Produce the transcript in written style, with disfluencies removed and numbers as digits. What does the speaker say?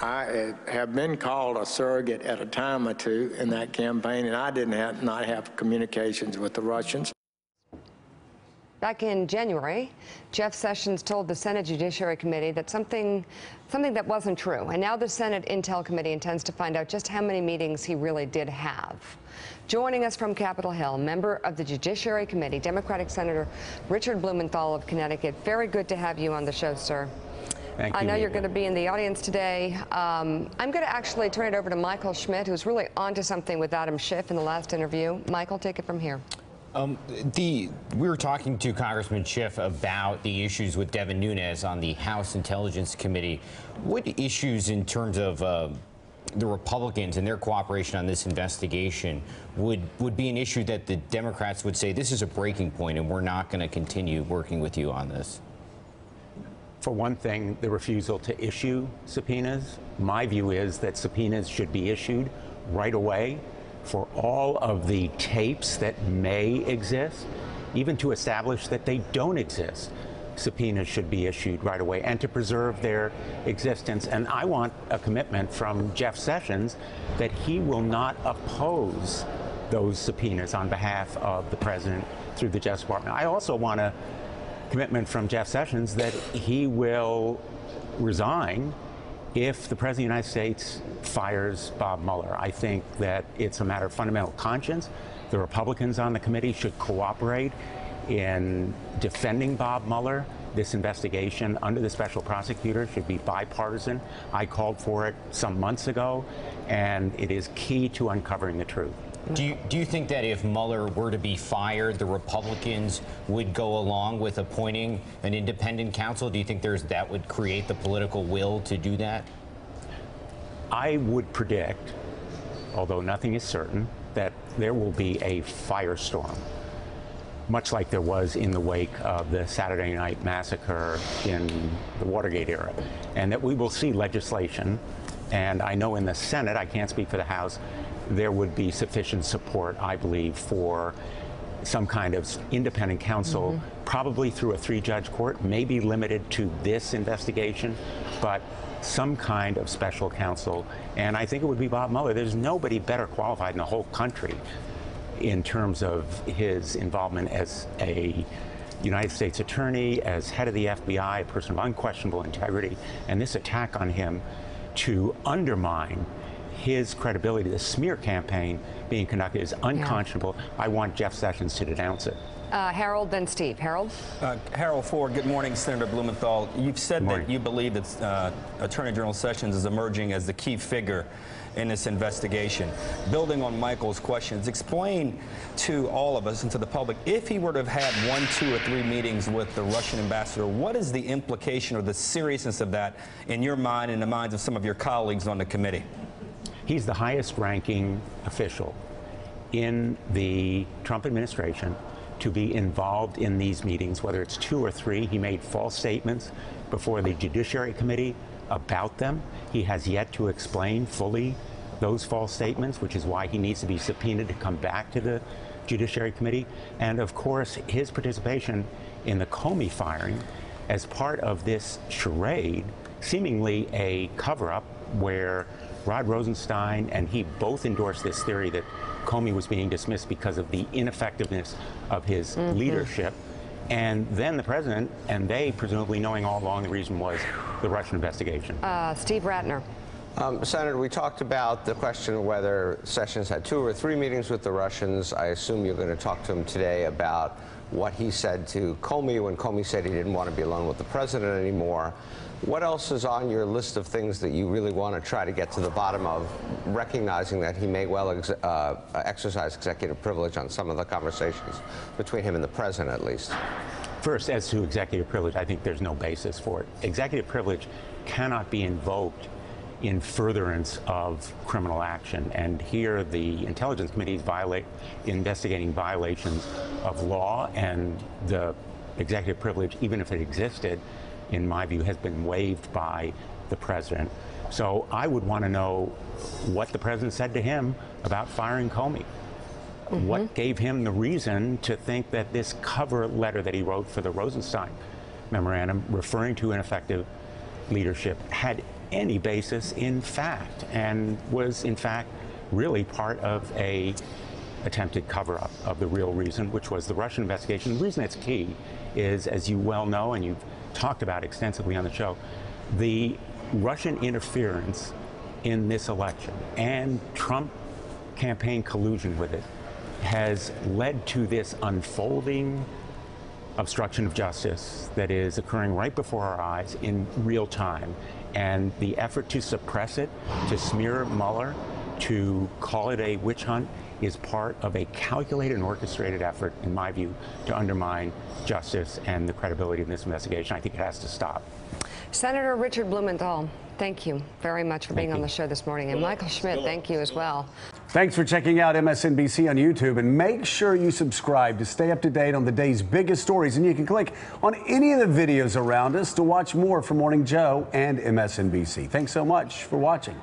I have been called a surrogate at a time or two in that campaign, and I not have communications with the Russians. Back in January, Jeff Sessions told the Senate Judiciary Committee that something that wasn't true. And now the Senate Intel Committee intends to find out just how many meetings he really did have. Joining us from Capitol Hill, member of the Judiciary Committee, Democratic Senator Richard Blumenthal of Connecticut. Very good to have you on the show, sir. Thank you. I know you're going to be in the audience today. I'm going to actually turn it over to Michael Schmidt, who's really onto something with Adam Schiff in the last interview. Michael, take it from here. We were talking to Congressman Schiff about the issues with Devin Nunes on the House Intelligence Committee. What issues in terms of the Republicans and their cooperation on this investigation would be an issue that the Democrats would say this is a breaking point and we're not going to continue working with you on this? For one thing, the refusal to issue subpoenas. My view is that subpoenas should be issued right away for all of the tapes that may exist, even to establish that they don't exist. Subpoenas should be issued right away and to preserve their existence. And I want a commitment from Jeff Sessions that he will not oppose those subpoenas on behalf of the president through the Justice Department. I also want a commitment from Jeff Sessions that he will resign if the President of the United States fires Bob Mueller. I think that it's a matter of fundamental conscience. The Republicans on the committee should cooperate in defending Bob Mueller. This investigation under the special prosecutor should be bipartisan. I called for it some months ago, and it is key to uncovering the truth. Do you think that if Mueller were to be fired, the Republicans would go along with appointing an independent counsel? Do you think that would create the political will to do that? I would predict, although nothing is certain, that there will be a firestorm, much like there was in the wake of the Saturday Night Massacre in the Watergate era, and that we will see legislation. And I know in the Senate, I can't speak for the House, there would be sufficient support, I believe, for some kind of independent counsel, probably through a three-judge court, maybe limited to this investigation, but some kind of special counsel. And I think it would be Bob Mueller. There's nobody better qualified in the whole country in terms of his involvement as a United States attorney, as head of the FBI, a person of unquestionable integrity, and this attack on him to undermine his credibility, the smear campaign being conducted, is unconscionable. Yeah. I want Jeff Sessions to denounce it. Harold, then Steve. Harold? Harold Ford, good morning, Senator Blumenthal. You've said that you believe that Attorney General Sessions is emerging as the key figure in this investigation. Building on Michael's questions, explain to all of us and to the public, if he were to have had 1, 2, or 3 meetings with the Russian ambassador, what is the implication or the seriousness of that in your mind and the minds of some of your colleagues on the committee? He's the highest ranking official in the Trump administration to be involved in these meetings, whether it's 2 or 3. He made false statements before the Judiciary Committee about them. He has yet to explain fully those false statements, which is why he needs to be subpoenaed to come back to the Judiciary Committee. And of course, his participation in the Comey firing as part of this charade, seemingly a cover-up where Rod Rosenstein and he both endorsed this theory that Comey was being dismissed because of the ineffectiveness of his leadership. And then the president and they, presumably knowing all along, the reason was the Russian investigation. Steve Ratner. Senator, we talked about the question of whether Sessions had 2 or 3 meetings with the Russians. I assume you're going to talk to him today about what he said to Comey when Comey said he didn't want to be alone with the president anymore. What else is on your list of things that you really want to try to get to the bottom of, recognizing that he may well exercise executive privilege on some of the conversations between him and the president, at least? First, as to executive privilege, I think there's no basis for it. Executive privilege cannot be invoked in furtherance of criminal action. And here the Intelligence Committee is investigating violations of law, and the executive privilege, even if it existed, in my view, has been waived by the president. So I would want to know what the president said to him about firing Comey. What gave him the reason to think that this cover letter that he wrote for the Rosenstein memorandum, referring to ineffective leadership, had any basis in fact, and was in fact really part of a attempted cover-up of the real reason, which was the Russian investigation. The reason it's key is, as you well know, and you've talked about extensively on the show, the Russian interference in this election and Trump campaign collusion with it has led to this unfolding obstruction of justice that is occurring right before our eyes in real time. And the effort to suppress it, to smear Mueller, to call it a witch hunt, is part of a calculated and orchestrated effort, in my view, to undermine justice and the credibility of this investigation. I think it has to stop. Senator Richard Blumenthal, thank you very much for being on the show this morning. And Michael Schmidt, thank you as well. Thanks for checking out MSNBC on YouTube, and make sure you subscribe to stay up to date on the day's biggest stories. And you can click on any of the videos around us to watch more from Morning Joe and MSNBC. Thanks so much for watching.